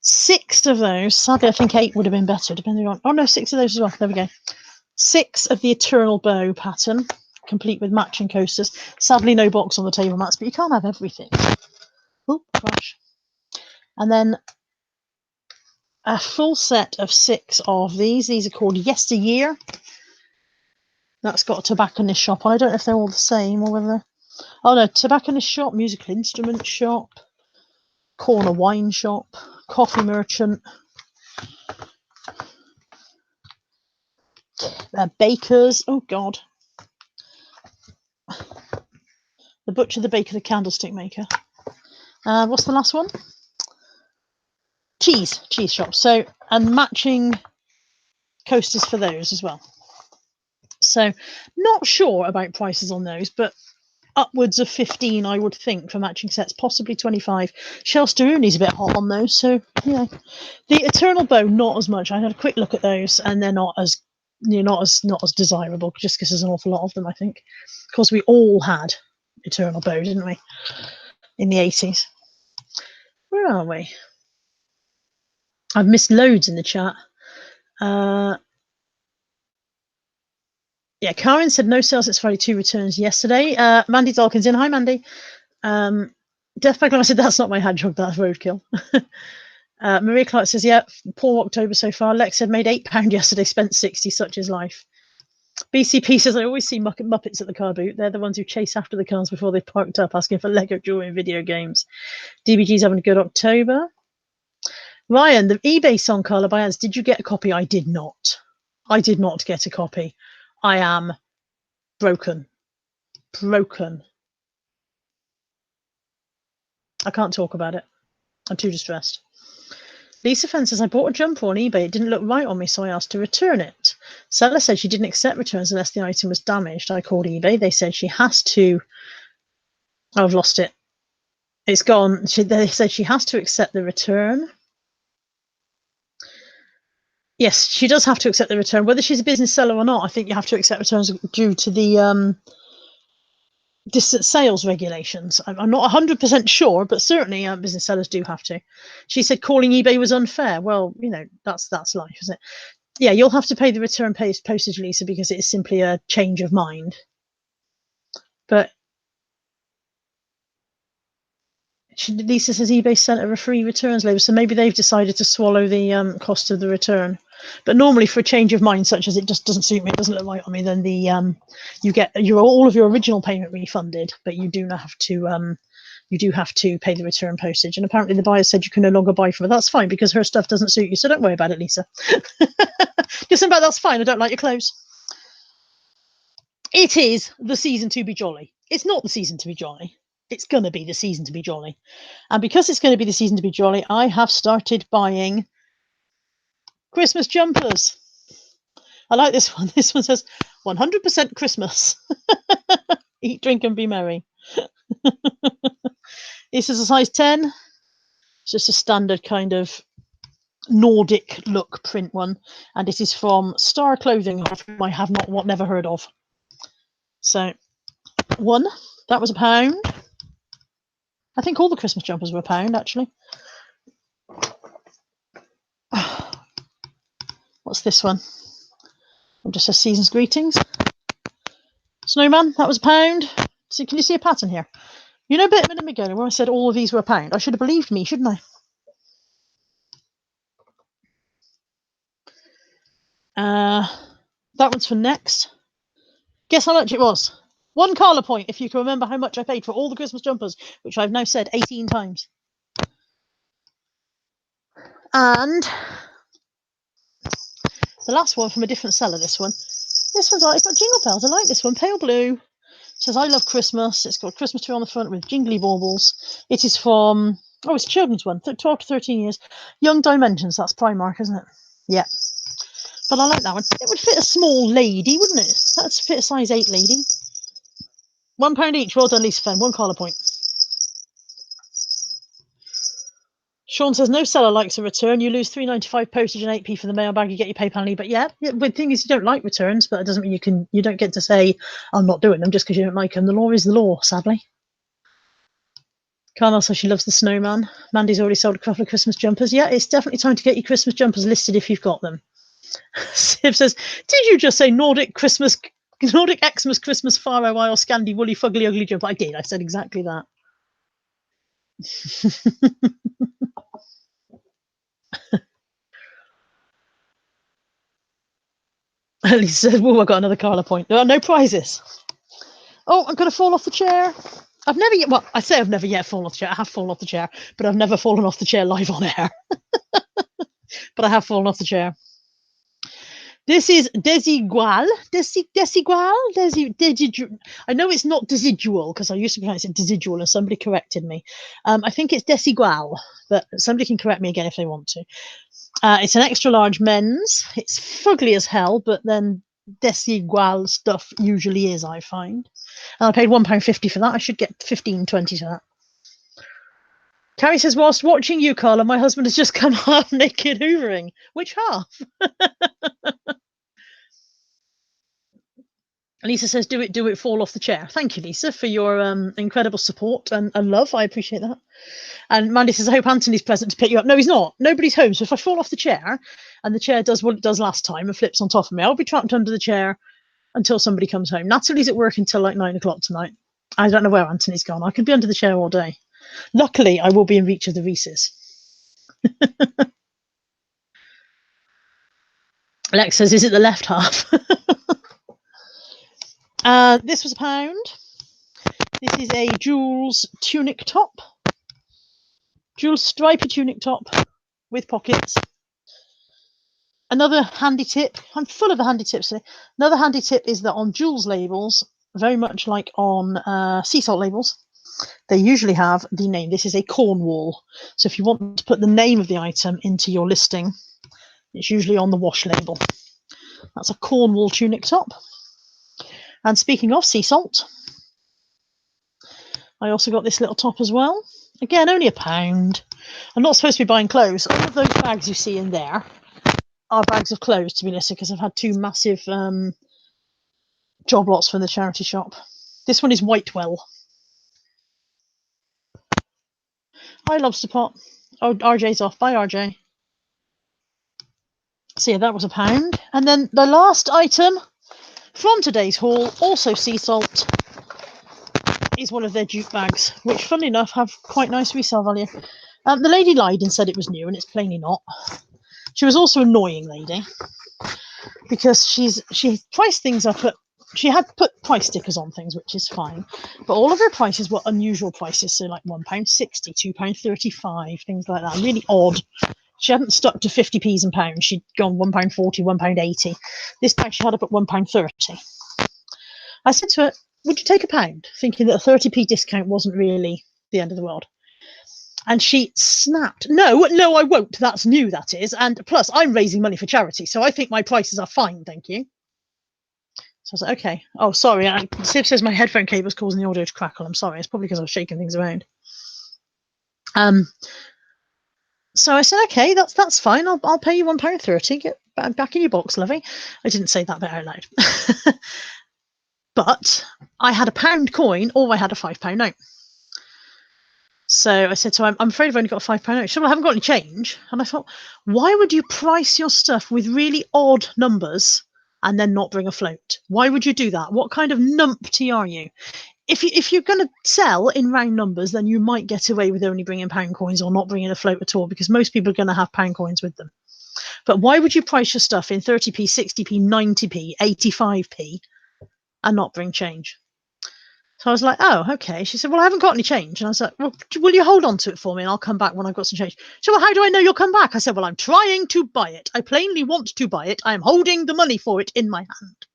6 of those. Sadly, I think 8 would have been better, depending on... Oh, no, 6 of those as well. There we go. 6 of the Eternal Bow pattern, complete with matching coasters. Sadly, no box on the table mats, but you can't have everything. Oh, crash. And then a full set of 6 of these. These are called Yesteryear. That's got a tobacconist shop on. I don't know if they're all the same or whether... Oh, no, tobacconist shop, musical instrument shop, corner wine shop, coffee merchant, bakers. Oh, God. The butcher, the baker, the candlestick maker. What's the last one? Cheese shop. So, and matching coasters for those as well. So not sure about prices on those, but upwards of 15, I would think, for matching sets, possibly 25. Shelsteruni's a bit hot on those, so yeah. The Eternal Bow, not as much. I had a quick look at those, and they're not as not as desirable, just because there's an awful lot of them. I think, of course, we all had Eternal Bow, didn't we, in the 80s? Where are we? I've missed loads in the chat. Yeah, Karen said no sales. It's Friday, 2 returns yesterday. Mandy Dalkins in. Hi, Mandy. Death by Glass said that's not my hedgehog, that's roadkill. Maria Clark says, yeah, poor October so far. Lex said made £8 yesterday, spent 60, such is life. BCP says, I always see Muppets at the car boot. They're the ones who chase after the cars before they parked up, asking for Lego jewelry and video games. DBG's having a good October. Ryan, the eBay song Carla Baez, did you get a copy? I did not. I did not get a copy. I am broken. I can't talk about it. I'm too distressed. Lisa Fenn says, I bought a jumper on eBay. It didn't look right on me, so I asked to return it. Seller said she didn't accept returns unless the item was damaged. I called eBay. They said she has to... Oh, I've lost it. It's gone. They said she has to accept the return. Yes, she does have to accept the return. Whether she's a business seller or not, I think you have to accept returns due to the distance sales regulations. I'm not 100% sure, but certainly business sellers do have to. She said calling eBay was unfair. Well, you know, that's life, isn't it? Yeah, you'll have to pay the return postage, Lisa, because it is simply a change of mind. But Lisa says eBay sent her a free returns label, so maybe they've decided to swallow the cost of the return. But normally, for a change of mind, such as it just doesn't suit me, it doesn't look right on me, then the you get all of your original payment refunded, but you do have to pay the return postage. And apparently, the buyer said you can no longer buy from her. That's fine because her stuff doesn't suit you, so don't worry about it, Lisa. Just about that's fine. I don't like your clothes. It is the season to be jolly. It's not the season to be jolly. It's going to be the season to be jolly. And because it's going to be the season to be jolly, I have started buying Christmas jumpers. I like this one. This one says 100% Christmas. Eat, drink, and be merry. This is a size 10. It's just a standard kind of Nordic look print one. And this is from Star Clothing, whom I have never heard of. So, one, that was £1. I think all the Christmas jumpers were £1, actually. What's this one? It just says season's greetings. Snowman, that was £1. So can you see a pattern here? You know, a bit a minute ago where I said all of these were £1. I should have believed me, shouldn't I? That one's for next. Guess how much it was? 1 Carla point, if you can remember how much I paid for all the Christmas jumpers, which I've now said 18 times. And the last one from a different seller, this one. This one's like, it's got jingle bells. I like this one. Pale blue. It says, I love Christmas. It's got a Christmas tree on the front with jingly baubles. It is from, it's a children's one, 12 to 13 years. Young Dimensions, that's Primark, isn't it? Yeah. But I like that one. It would fit a small lady, wouldn't it? That'd fit a size 8 lady. £1 each. Well done, Lisa Fenn. 1 Carla point. Sean says, no seller likes a return. You lose £3.95 postage and 8p for the mailbag. You get your PayPal lead. But yeah, the thing is, you don't like returns, but it doesn't mean you don't get to say, I'm not doing them just because you don't like them. The law is the law, sadly. Carmel says she loves the snowman. Mandy's already sold a couple of Christmas jumpers. Yeah, it's definitely time to get your Christmas jumpers listed if you've got them. Siv says, did you just say Nordic Xmas Christmas Faro Isle Scandi Woolly Fugly Ugly jumper? I did. I said exactly that. Lisa said, I got another Carla point. No prizes. Oh, I'm going to fall off the chair. I've never yet fallen off the chair. I have fallen off the chair, but I've never fallen off the chair live on air. But I have fallen off the chair. This is desigual. I know it's not desidual because I used to pronounce it desidual and somebody corrected me. I think it's desigual, but somebody can correct me again if they want to. It's an extra large men's. It's fugly as hell, but then desigual stuff usually is, I find. And I paid £1.50 for that. I should get 15.20 for that. Carrie says, whilst watching you, Carla, my husband has just come half naked hoovering. Which half? Lisa says, do it, fall off the chair. Thank you, Lisa, for your incredible support and love. I appreciate that. And Mandy says, I hope Anthony's present to pick you up. No, he's not. Nobody's home. So if I fall off the chair and the chair does what it does last time and flips on top of me, I'll be trapped under the chair until somebody comes home. Natalie's at work until like 9 o'clock tonight. I don't know where Anthony's gone. I can be under the chair all day. Luckily, I will be in reach of the Reese's. Lex says, is it the left half? This was £1. This is a Jules tunic top. Jules stripy tunic top with pockets. Another handy tip. I'm full of the handy tips today. Another handy tip is that on Jules labels, very much like on sea salt labels, they usually have the name. This is a Cornwall. So if you want to put the name of the item into your listing, it's usually on the wash label. That's a Cornwall tunic top. And speaking of sea salt, I also got this little top as well. Again, only £1. I'm not supposed to be buying clothes. All of those bags you see in there are bags of clothes to be listed because I've had 2 massive job lots from the charity shop. This one is Whitewell. Hi, Lobster Pot. Oh, RJ's off. Bye, RJ. So yeah, that was £1. And then the last item from today's haul, also sea salt, is one of their jute bags, which, funnily enough, have quite nice resale value. The lady lied and said it was new, and it's plainly not. She was also an annoying lady because she priced things up at. She had put price stickers on things, which is fine, but all of her prices were unusual prices, so like £1.60, £2.35, things like that, really odd. She hadn't stuck to 50p's and pounds. She'd gone £1.40, £1.80. This bag she had up at £1.30. I said to her, would you take £1? Thinking that a 30p discount wasn't really the end of the world. And she snapped, no, I won't. That's new, that is. And plus, I'm raising money for charity, so I think my prices are fine, thank you. So I was like, okay. Oh, sorry. Siv says my headphone cable is causing the audio to crackle. I'm sorry. It's probably because I was shaking things around. So I said, okay, that's fine. I'll pay you £1.30. Get back in your box, lovey. I didn't say that bit out loud. But I had a £1 coin or I had a £5 note. So I said to her, I'm afraid I've only got a £5 note. She said, well, I haven't got any change. And I thought, why would you price your stuff with really odd numbers and then not bring a float? Why would you do that? What kind of numpty are you? If you're going to sell in round numbers, then you might get away with only bringing £1 coins or not bringing a float at all, because most people are going to have £1 coins with them. But why would you price your stuff in 30p, 60p, 90p, 85p and not bring change? So I was like, oh, okay. She said, well, I haven't got any change. And I was like, well, will you hold on to it for me and I'll come back when I've got some change? She said, well, how do I know you'll come back? I said, well, I'm trying to buy it. I plainly want to buy it. I am holding the money for it in my hand.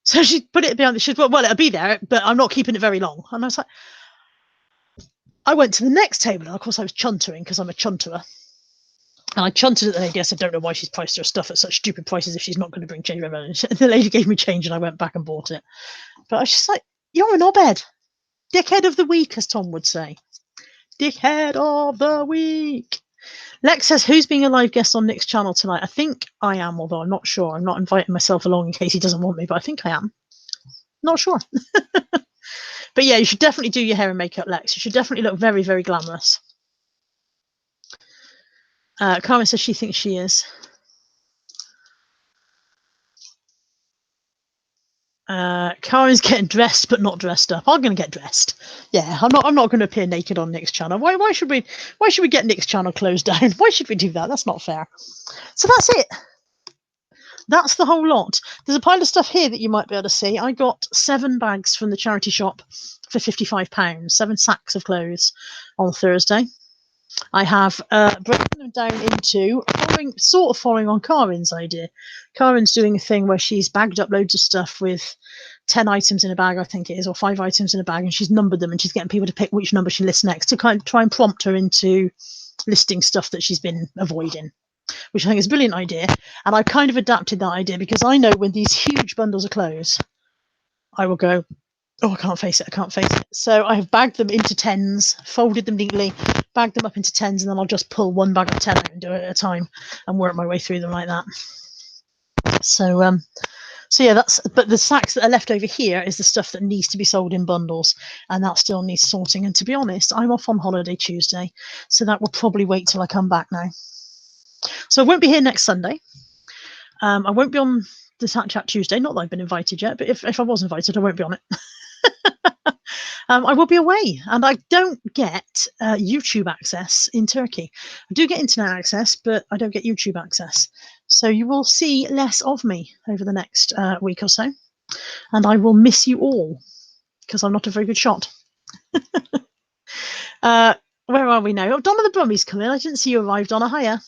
So she put it behind. She said, well, it'll be there, but I'm not keeping it very long. And I was like, I went to the next table. And of course, I was chuntering because I'm a chunterer. And I chunted at the lady. I said, don't know why she's priced her stuff at such stupid prices if she's not going to bring change. And the lady gave me change and I went back and bought it. But I was just like, you're a knobhead. Dickhead of the week, as Tom would say. Dickhead of the week. Lex says, who's being a live guest on Nick's channel tonight? I think I am, although I'm not sure. I'm not inviting myself along in case he doesn't want me, but I think I am. Not sure. But yeah, you should definitely do your hair and makeup, Lex. You should definitely look very, very glamorous. Carmen says she thinks she is. Karen's getting dressed but not dressed up. I'm going to get dressed. Yeah, I'm not going to appear naked on Nick's channel. Why should we get Nick's channel closed down? Why should we do that? That's not fair. So that's it. That's the whole lot. There's a pile of stuff here that you might be able to see. I got 7 bags from the charity shop for £55, 7 sacks of clothes on Thursday. I have broken them down into following on Karen's idea. Karen's doing a thing where she's bagged up loads of stuff with 10 items in a bag, I think it is, or 5 items in a bag, and she's numbered them and she's getting people to pick which number she lists next to kind of try and prompt her into listing stuff that she's been avoiding, which I think is a brilliant idea. And I've kind of adapted that idea because I know when these huge bundles of clothes, I will go, oh, I can't face it, I can't face it. So I have bagged them into 10s, folded them neatly, bagged them up into 10s, and then I'll just pull one bag of 10 out and do it at a time and work my way through them like that. So yeah, but the sacks that are left over here is the stuff that needs to be sold in bundles, and that still needs sorting. And to be honest, I'm off on holiday Tuesday, so that will probably wait till I come back now. So I won't be here next Sunday. I won't be on the Chat Tuesday. Not that I've been invited yet, but if I was invited, I won't be on it. I will be away, and I don't get YouTube access in Turkey. I do get internet access, but I don't get YouTube access. So you will see less of me over the next week or so, and I will miss you all because I'm not a very good shot. Where are we now? Oh, Donna the Brummy's come in. I didn't see you arrive, Donna. Hiya.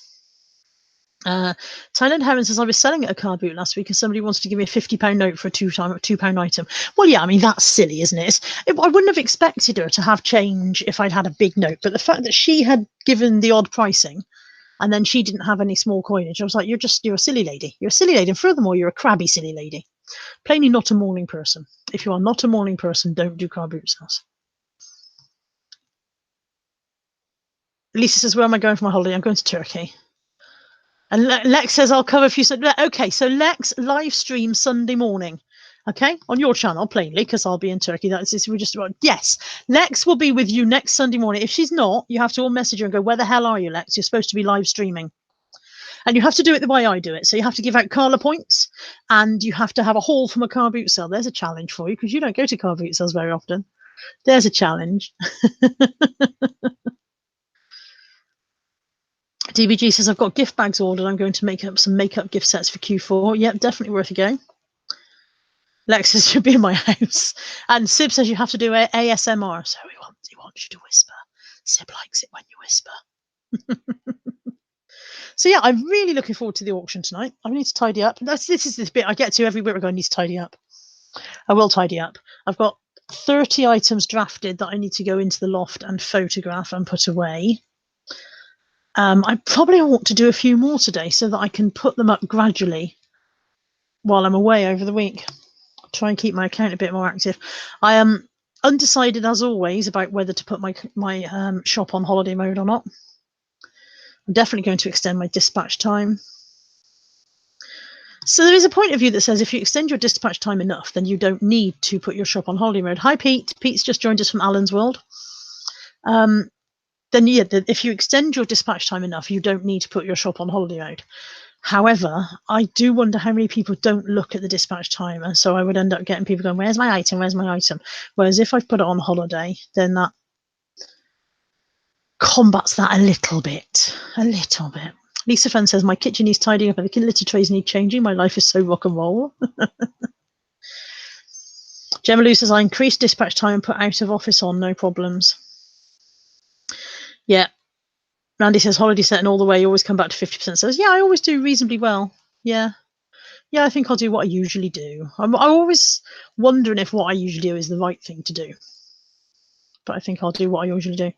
Thailand Heron says, I was selling at a car boot last week and somebody wanted to give me a £50 note for a £2 item. Well, yeah, I mean, that's silly, isn't it? I wouldn't have expected her to have change if I'd had a big note, but the fact that she had given the odd pricing and then she didn't have any small coinage, I was like, you're a silly lady. You're a silly lady. And furthermore, you're a crabby silly lady. Plainly not a morning person. If you are not a morning person, don't do car boot sales. Lisa says, where am I going for my holiday? I'm going to Turkey. And Lex says, I'll cover a few. Okay, so Lex live stream Sunday morning. Okay, on your channel, plainly, because I'll be in Turkey. We're just about. Yes, Lex will be with you next Sunday morning. If she's not, you have to all message her and go, where the hell are you, Lex? You're supposed to be live streaming. And you have to do it the way I do it. So you have to give out Carla points and you have to have a haul from a car boot sale. There's a challenge for you because you don't go to car boot sales very often. There's a challenge. DBG says, I've got gift bags ordered. I'm going to make up some makeup gift sets for Q4. Yep, definitely worth a go. Lex says, you'll be in my house. And Sib says you have to do ASMR. So he wants you to whisper. Sib likes it when you whisper. So yeah, I'm really looking forward to the auction tonight. I need to tidy up. This is this bit I get to every week. I need to tidy up. I will tidy up. I've got 30 items drafted that I need to go into the loft and photograph and put away. I probably want to do a few more today so that I can put them up gradually while I'm away over the week. Try and keep my account a bit more active. I am undecided as always about whether to put my shop on holiday mode or not. I'm definitely going to extend my dispatch time. So there is a point of view that says if you extend your dispatch time enough, then you don't need to put your shop on holiday mode. Hi, Pete. Pete's just joined us from Alan's World. Then yeah, if you extend your dispatch time enough, you don't need to put your shop on holiday mode. However, I do wonder how many people don't look at the dispatch time, and so I would end up getting people going, where's my item, where's my item? Whereas if I've put it on holiday, then that combats that a little bit. Lisa Fenn says, my kitchen needs tidying up and the litter trays need changing. My life is so rock and roll. Gemma Lou says, I increased dispatch time and put out of office on, no problems. Yeah. Randy says, holiday setting all the way, you always come back to 50%. Says, yeah, I always do reasonably well. Yeah. Yeah, I think I'll do what I usually do. I'm always wondering if what I usually do is the right thing to do. But I think I'll do what I usually do.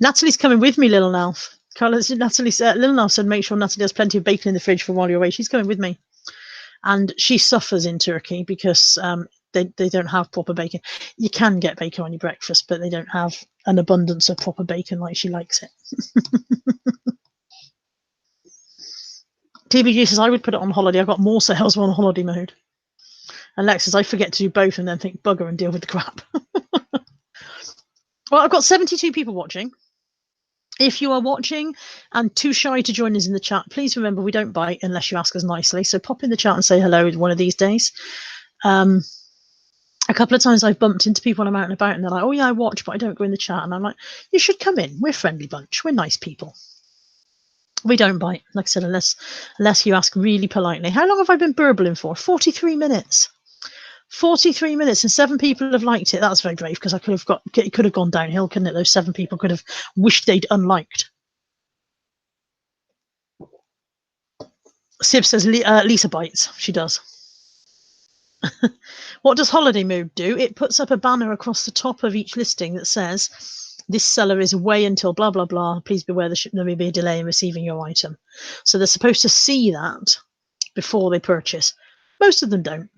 Natalie's coming with me, Little Nalf. Little Nalf said, make sure Natalie has plenty of bacon in the fridge for while you're away. She's coming with me. And she suffers in Turkey because they don't have proper bacon. You can get bacon on your breakfast, but they don't have an abundance of proper bacon like she likes it. TBG says, I would put it on holiday. I've got more sales on holiday mode. And Lex says, I forget to do both and then think bugger and deal with the crap. Well, I've got 72 people watching. If you are watching and too shy to join us in the chat, please remember we don't bite unless you ask us nicely. So pop in the chat and say hello one of these days. A couple of times I've bumped into people when I'm out and about and they're like, oh yeah, I watch, but I don't go in the chat. And I'm like, you should come in. We're a friendly bunch. We're nice people. We don't bite, like I said, unless you ask really politely. How long have I been burbling for? 43 minutes. 43 minutes and 7 people have liked it. That's very brave because it could have gone downhill, couldn't it? Those 7 people could have wished they'd unliked. Sib says Lisa bites. She does. What does holiday mode do? It puts up a banner across the top of each listing that says This seller is away until blah, blah, blah. Please beware there may be a delay in receiving your item. So they're supposed to see that before they purchase. Most of them don't.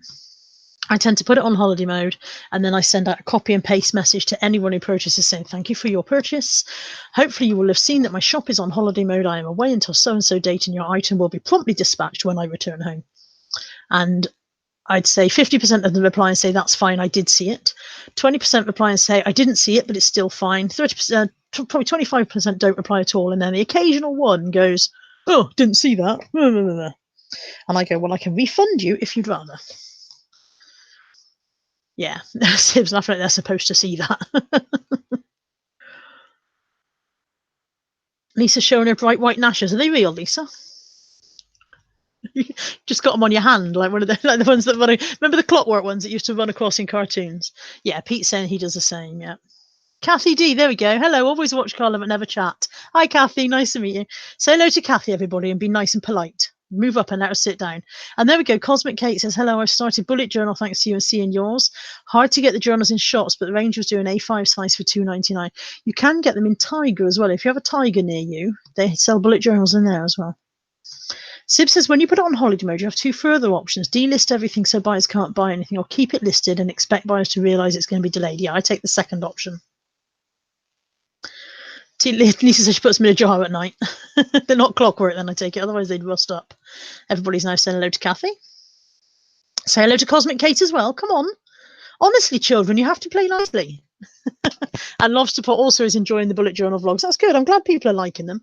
I tend to put it on holiday mode, and then I send out a copy and paste message to anyone who purchases saying, thank you for your purchase. Hopefully you will have seen that my shop is on holiday mode. I am away until so-and-so date, and your item will be promptly dispatched when I return home. And I'd say 50% of them reply and say, that's fine, I did see it. 20% reply and say, I didn't see it, but it's still fine. 30%, probably 25% don't reply at all. And then the occasional one goes, oh, didn't see that. And I go, well, I can refund you if you'd rather. Yeah, Sib's laughing like they're supposed to see that. Lisa's showing her bright white nashers. Are they real, Lisa? Just got them on your hand, like one of the ones that run. Remember the clockwork ones that used to run across in cartoons? Yeah, Pete's saying he does the same. Yeah. Kathy D, there we go. Hello, always watch Carla but never chat. Hi, Kathy, nice to meet you. Say hello to Kathy, everybody, and be nice and polite. Move up and let her sit down. And there we go. Cosmic Kate says, hello, I've started bullet journal thanks to you and seeing yours. Hard to get the journals in shops, but the range was doing A5 size for $2.99. You can get them in Tiger as well. If you have a Tiger near you, they sell bullet journals in there as well. Sib says, when you put it on holiday mode, you have two further options. Delist everything so buyers can't buy anything, or keep it listed and expect buyers to realise it's going to be delayed. Yeah, I take the second option. Lisa says she puts them in a jar at night. They're not clockwork, then I take it. Otherwise, they'd rust up. Everybody's now saying hello to Kathy. Say hello to Cosmic Kate as well. Come on. Honestly, children, you have to play nicely. And Lobster Pot also is enjoying the bullet journal vlogs. That's good. I'm glad people are liking them.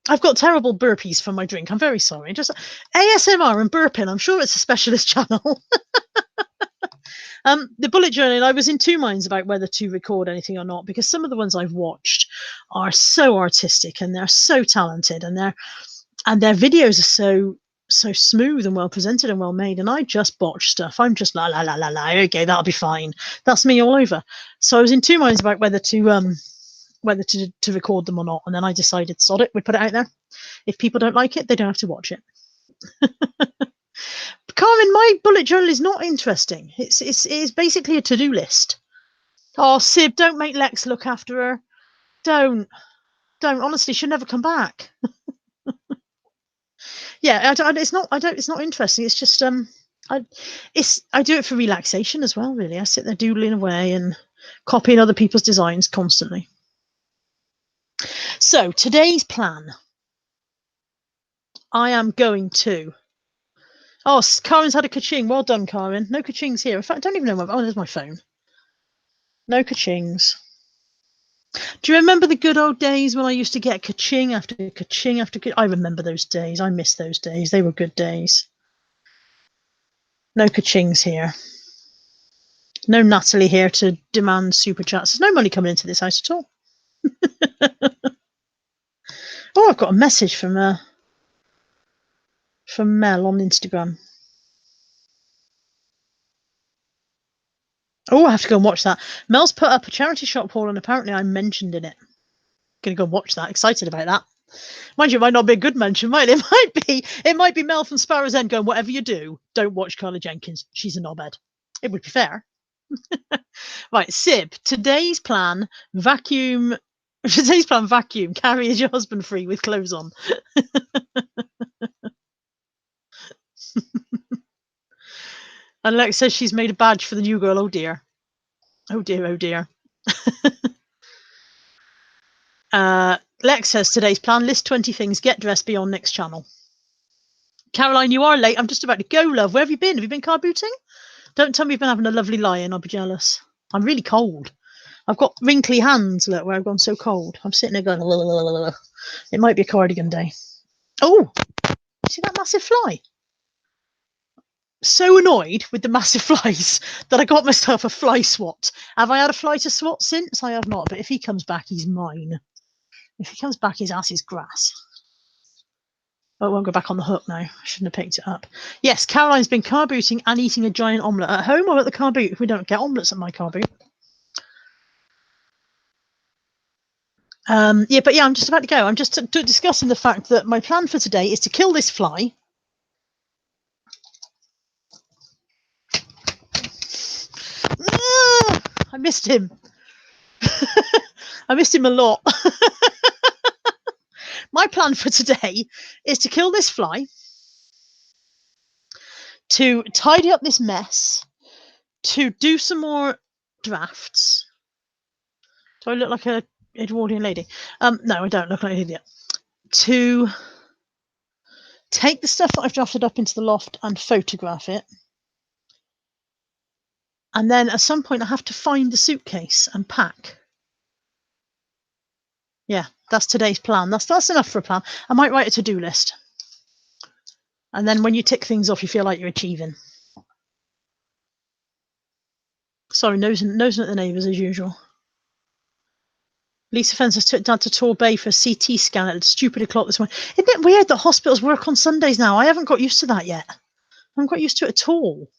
I've got terrible burpees from my drink. I'm very sorry. Just ASMR and burping. I'm sure it's a specialist channel. The bullet journal, I was in two minds about whether to record anything or not, because some of the ones I've watched are so artistic and they're so talented, and their videos are so smooth and well presented and well made, and I just botch stuff. I'm just la la la la la. Okay, that'll be fine. That's me all over. So I was in two minds about whether to record them or not, and then I decided, sod it, we put it out there. If people don't like it, they don't have to watch it. Carmen, my bullet journal is not interesting. It's basically a to-do list. Oh, Sib, don't make Lex look after her. Don't. Honestly, she'll never come back. Yeah, it's not interesting. It's just I do it for relaxation as well. Really, I sit there doodling away and copying other people's designs constantly. So today's plan, I am going to. Oh, Karen's had a ka-ching. Well done, Karen. No ka-chings here. In fact, I don't even know. Oh, there's my phone. No ka-chings. Do you remember the good old days when I used to get ka-ching after ka-ching after ka-ching? I remember those days. I miss those days. They were good days. No ka-chings here. No Natalie here to demand super chats. There's no money coming into this house at all. Oh, I've got a message from Mel on Instagram. Oh, I have to go and watch that. Mel's put up a charity shop haul, and apparently I mentioned in it. Gonna go watch that. Excited about that. Mind you, it might not be a good mention, might it? It might be Mel from Sparrow's End going, whatever you do, don't watch Carla Jenkins. She's a knobhead. It would be fair. Right, Sib, today's plan, vacuum. Carry your husband free with clothes on. And Lex says she's made a badge for the new girl. Oh dear. Oh dear, oh dear. Lex says today's plan, list 20 things, get dressed, be on next channel. Caroline, you are late. I'm just about to go, love. Where have you been? Have you been car booting? Don't tell me you've been having a lovely lie-in. I'll be jealous. I'm really cold. I've got wrinkly hands, look, where I've gone so cold. I'm sitting there going, la, la, la, la, la. It might be a cardigan day. Oh, see that massive fly? So annoyed with the massive flies that I got myself a fly swat. Have I had a fly to swat since? I have not, but if he comes back, he's mine. If he comes back, his ass is grass. Oh, it won't go back on the hook now. I shouldn't have picked it up. Yes, Caroline's been car booting and eating a giant omelette at home or at the car boot. We don't get omelettes at my car boot. I'm just about to go. I'm just discussing the fact that my plan for today is to kill this fly. I missed him. I missed him a lot. My plan for today is to kill this fly, to tidy up this mess, to do some more drafts. Do I look like a Edwardian lady? No, I don't look like an idiot. To take the stuff that I've drafted up into the loft and photograph it. And then at some point I have to find the suitcase and pack. Yeah, that's today's plan. That's enough for a plan. I might write a to-do list. And then when you tick things off, you feel like you're achieving. Sorry, nosing at the neighbours as usual. Lisa Fences took Dad to Torbay for a CT scan at stupid o'clock this morning. Isn't it weird that hospitals work on Sundays now? I haven't got used to that yet. I haven't got used to it at all.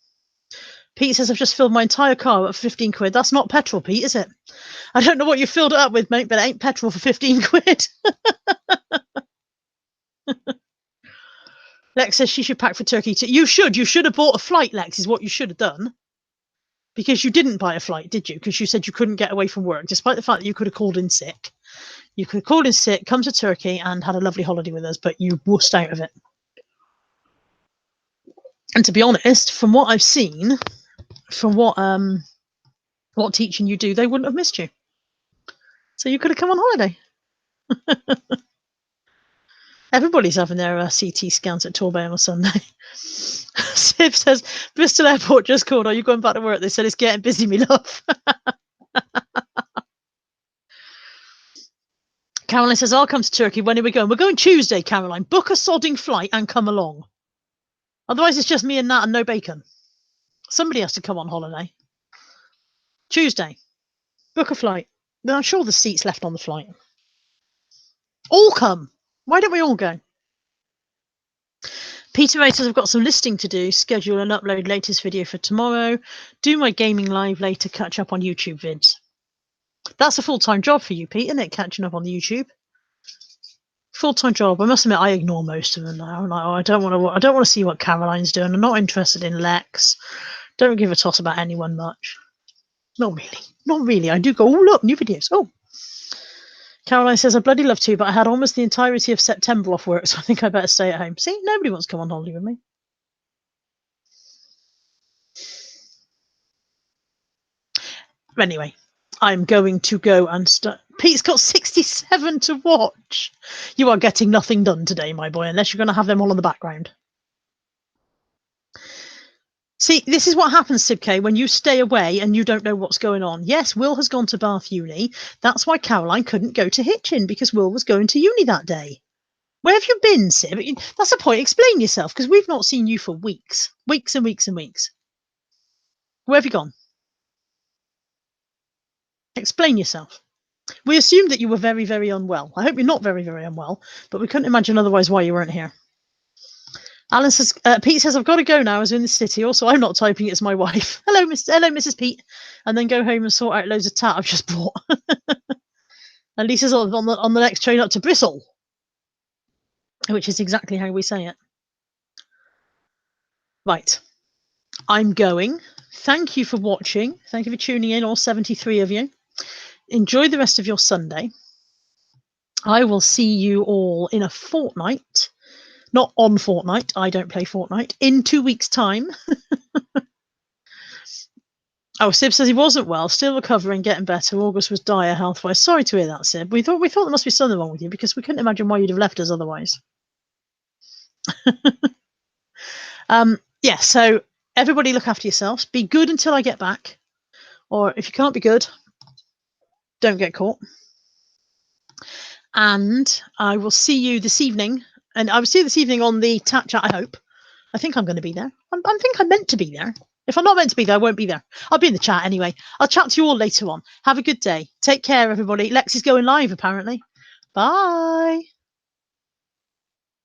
Pete says, I've just filled my entire car up for 15 quid. That's not petrol, Pete, is it? I don't know what you filled it up with, mate, but it ain't petrol for 15 quid. Lex says she should pack for Turkey too. You should have bought a flight, Lex, is what you should have done. Because you didn't buy a flight, did you? Because you said you couldn't get away from work, despite the fact that you could have called in sick. You could have called in sick, come to Turkey, and had a lovely holiday with us, but you wussed out of it. And to be honest, from what I've seen, from what teaching you do, they wouldn't have missed you. So you could have come on holiday. Everybody's having their CT scans at Torbay on a Sunday. Sib says, Bristol Airport just called. Are you going back to work? They said it's getting busy, me love. Caroline says, I'll come to Turkey. When are we going? We're going Tuesday, Caroline. Book a sodding flight and come along. Otherwise, it's just me and Nat and no bacon. Somebody has to come on holiday. Tuesday. Book a flight. I'm sure the seat's left on the flight. All come. Why don't we all go? Peter Ray says, I've got some listing to do. Schedule and upload latest video for tomorrow. Do my gaming live later. Catch up on YouTube vids. That's a full-time job for you, Pete, isn't it? Catching up on the YouTube. Full-time job. I must admit, I ignore most of them now. I'm like, oh, I don't want to see what Caroline's doing. I'm not interested in Lex. Don't give a toss about anyone much. Not really. Not really. I do go, oh, look, new videos. Oh. Caroline says, I bloody love to, but I had almost the entirety of September off work, so I think I better stay at home. See, nobody wants to come on holiday with me. Anyway, I'm going to go and start. Pete's got 67 to watch. You are getting nothing done today, my boy, unless you're going to have them all in the background. See, this is what happens, Sibk, when you stay away and you don't know what's going on. Yes, Will has gone to Bath Uni. That's why Caroline couldn't go to Hitchin, because Will was going to uni that day. Where have you been, Sib? That's the point. Explain yourself, because we've not seen you for weeks. Weeks and weeks and weeks. Where have you gone? Explain yourself. We assumed that you were very, very unwell. I hope you're not very, very unwell, but we couldn't imagine otherwise why you weren't here. Alan says, Pete says, I've got to go now. I was in the city. Also, I'm not typing. It's my wife. Hello, Mrs. Pete. And then go home and sort out loads of tat I've just bought. And Lisa's on the next train up to Bristol, which is exactly how we say it. Right. I'm going. Thank you for watching. Thank you for tuning in, all 73 of you. Enjoy the rest of your Sunday. I will see you all in a fortnight. Not on Fortnite. I don't play Fortnite. In 2 weeks' time. Oh, Sib says he wasn't well. Still recovering, getting better. August was dire health-wise. Sorry to hear that, Sib. We thought there must be something wrong with you because we couldn't imagine why you'd have left us otherwise. Yeah, so everybody look after yourselves. Be good until I get back. Or if you can't be good, don't get caught. And I will see you this evening. And I will see you this evening on the Tat Chat, I hope. I think I'm going to be there. I think I'm meant to be there. If I'm not meant to be there, I won't be there. I'll be in the chat anyway. I'll chat to you all later on. Have a good day. Take care, everybody. Lex is going live, apparently. Bye.